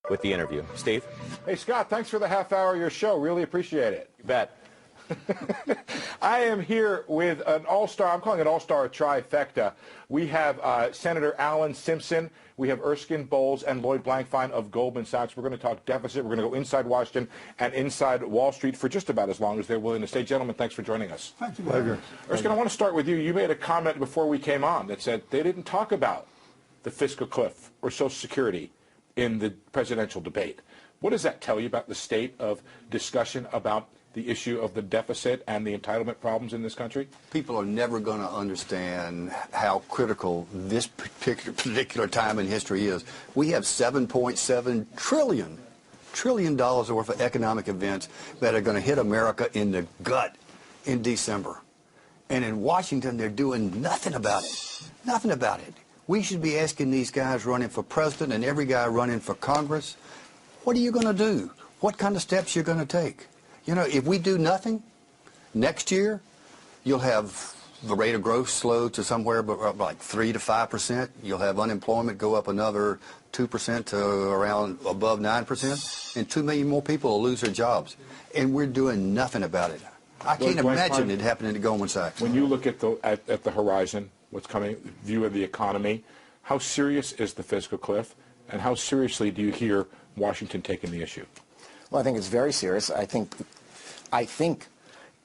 with the interview. Steve? Hey, Scott, thanks for the half hour of your show. Really appreciate it. You bet. I am here with an all-star, I'm calling it all-star trifecta. We have Senator Alan Simpson, we have Erskine Bowles, and Lloyd Blankfein of Goldman Sachs. We're going to talk deficit. We're going to go inside Washington and inside Wall Street for just about as long as they're willing to stay. Gentlemen, thanks for joining us. Thank you. Pleasure. Erskine, I want to start with you. You made a comment before we came on that said they didn't talk about the fiscal cliff or Social Security in the presidential debate. What does that tell you about the state of discussion about the issue of the deficit and the entitlement problems in this country? People are never going to understand how critical this particular time in history is. We have $7.7 trillion worth of economic events that are going to hit America in the gut in December. And in Washington, they're doing nothing about it. Nothing about it. We should be asking these guys running for president and every guy running for Congress, what are you going to do? What kind of steps you're going to take? You know, if we do nothing, next year, you'll have the rate of growth slow to somewhere but like 3 to 5%. You'll have unemployment go up another 2% to around above 9%, and 2 million more people will lose their jobs. And we're doing nothing about it. I can't imagine it happening to Goldman Sachs. When you look at the horizon, what's coming, view of the economy, how serious is the fiscal cliff, and how seriously do you hear Washington taking the issue? Well, I think it's very serious. I think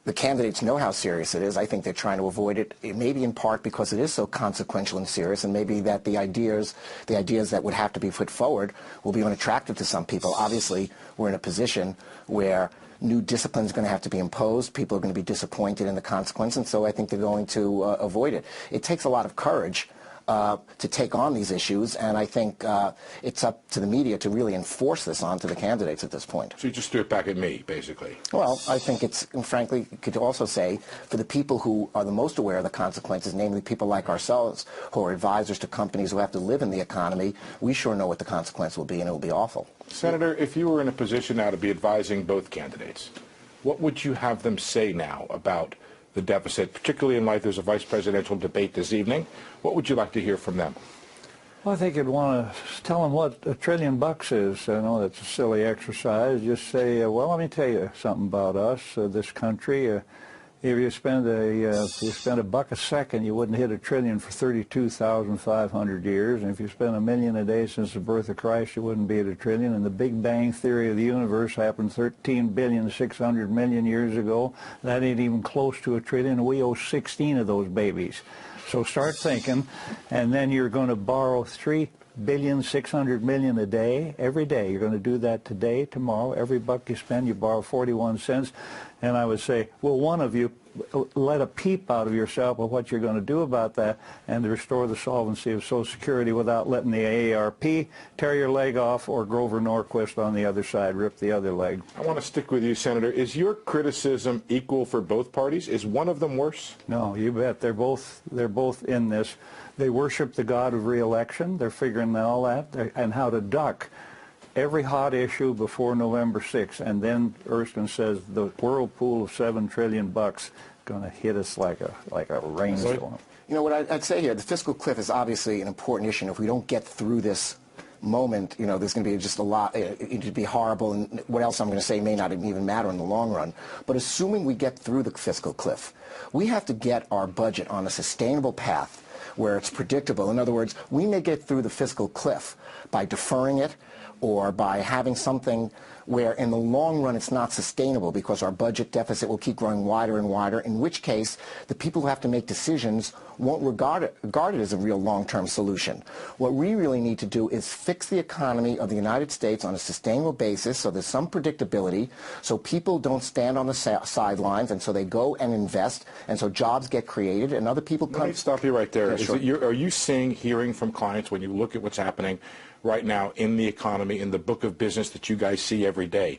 the candidates know how serious it is. I think they're trying to avoid it, maybe in part because it is so consequential and serious, and maybe that the ideas that would have to be put forward will be unattractive to some people. Obviously, we're in a position where new discipline is going to have to be imposed. People are going to be disappointed in the consequence, and so I think they're going to avoid it. It takes a lot of courage to take on these issues, and I think it's up to the media to really enforce this onto the candidates at this point. So you just threw it back at me, basically. Well, I think it's, and frankly, you could also say, for the people who are the most aware of the consequences, namely people like ourselves, who are advisors to companies who have to live in the economy, we sure know what the consequence will be, and it will be awful. Senator, if you were in a position now to be advising both candidates, what would you have them say now about the deficit, particularly in light there's a vice presidential debate this evening? What would you like to hear from them? Well, I think you'd want to tell them what $1 trillion is. I know that's a silly exercise. Just say, well, let me tell you something about us, this country. If you spend $1 a second, you wouldn't hit $1 trillion for 32,500 years. And if you spend $1 million a day since the birth of Christ, you wouldn't be at $1 trillion. And the Big Bang Theory of the universe happened 13,600,000,000 years ago. That ain't even close to $1 trillion. We owe 16 of those babies. So start thinking, and then you're going to borrow 3,600,000,000 a day, every day. You're going to do that today, tomorrow. Every buck you spend, you borrow 41 cents. And I would say, well, one of you let a peep out of yourself of what you're going to do about that and to restore the solvency of Social Security without letting the AARP tear your leg off or Grover Norquist on the other side rip the other leg. I want to stick with you, Senator. Is your criticism equal for both parties? Is one of them worse? No, you bet. They're both in this. They worship the god of re-election. They're figuring all that and how to duck every hot issue before November 6th, and then Erskine says the whirlpool of $7 trillion going to hit us like a rainstorm. You know what I'd say here, the fiscal cliff is obviously an important issue, and if we don't get through this moment, you know, there's going to be just a lot, it'd be horrible, and what else I'm going to say may not even matter in the long run. But assuming we get through the fiscal cliff, we have to get our budget on a sustainable path where it's predictable. In other words, we may get through the fiscal cliff by deferring it, or by having something where in the long run it's not sustainable because our budget deficit will keep growing wider and wider, in which case the people who have to make decisions won't regard it as a real long-term solution. What we really need to do is fix the economy of the United States on a sustainable basis so there's some predictability, so people don't stand on the sidelines, and so they go and invest, and so jobs get created and other people come. Let me stop you right there. Yeah, sure. Are you hearing from clients when you look at what's happening right now in the economy, in the book of business that you guys see every day?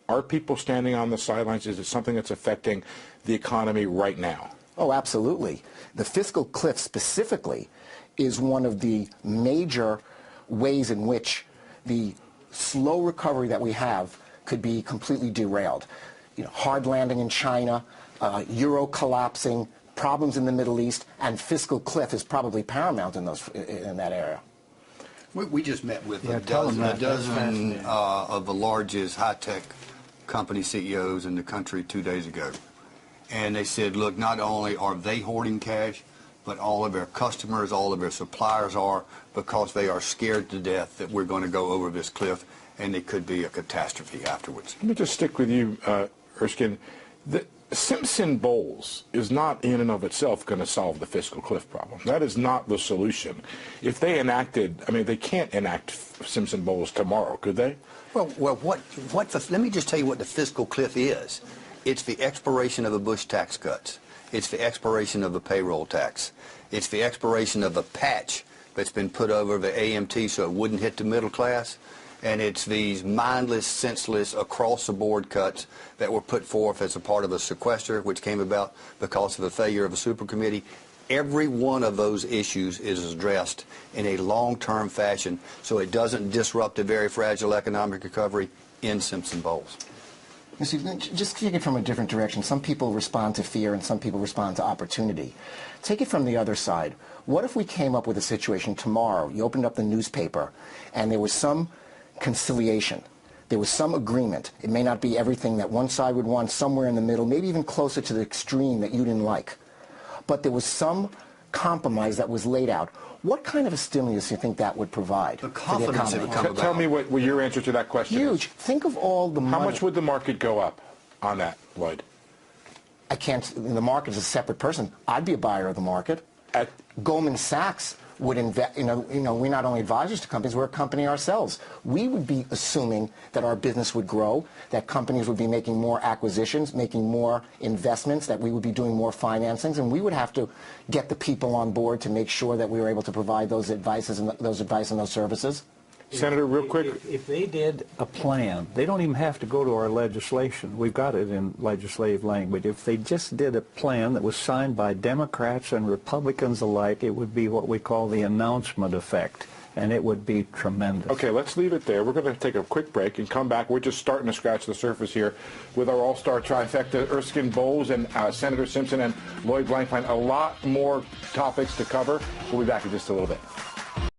Are people standing on the sidelines? Is it something that's affecting the economy right now? Oh, absolutely. The fiscal cliff specifically is one of the major ways in which the slow recovery that we have could be completely derailed. You know, hard landing in China, euro collapsing, problems in the Middle East, and fiscal cliff is probably paramount in that area. We just met with Yeah, a tell them dozen, that. That's fascinating. of the largest high-tech company CEOs in the country 2 days ago. And they said, look, not only are they hoarding cash, but all of their customers, all of their suppliers are, because they are scared to death that we're going to go over this cliff and it could be a catastrophe afterwards. Let me just stick with you, Erskine. The Simpson Bowles is not in and of itself going to solve the fiscal cliff problem. That is not the solution. If they enacted, I mean, they can't enact Simpson Bowles tomorrow, could they? Well, let me just tell you what the fiscal cliff is. It's the expiration of the Bush tax cuts. It's the expiration of the payroll tax. It's the expiration of the patch that's been put over the AMT so it wouldn't hit the middle class. And it's these mindless, senseless, across-the-board cuts that were put forth as a part of a sequester, which came about because of the failure of a super committee. Every one of those issues is addressed in a long-term fashion so it doesn't disrupt a very fragile economic recovery in Simpson Bowles. Just take it from a different direction. Some people respond to fear and some people respond to opportunity. Take it from the other side. What if we came up with a situation tomorrow, you opened up the newspaper, and there was some conciliation. There was some agreement. It may not be everything that one side would want, somewhere in the middle, maybe even closer to the extreme that you didn't like. But there was some compromise that was laid out. What kind of a stimulus do you think that would provide? The confidence it would come about. Tell me what your answer to that question Huge. is. Think of all the money. How much would the market go up on that, Lloyd? I can't, the market is a separate person. I'd be a buyer of the market. Goldman Sachs would invest, we're not only advisors to companies, we're a company ourselves. We would be assuming that our business would grow, that companies would be making more acquisitions, making more investments, that we would be doing more financings, and we would have to get the people on board to make sure that we were able to provide those advice and those services. Senator, real quick. If they did a plan, they don't even have to go to our legislation. We've got it in legislative language. If they just did a plan that was signed by Democrats and Republicans alike, it would be what we call the announcement effect, and it would be tremendous. Okay, let's leave it there. We're going to take a quick break and come back. We're just starting to scratch the surface here with our all-star trifecta, Erskine Bowles and Senator Simpson and Lloyd Blankfein. A lot more topics to cover. We'll be back in just a little bit.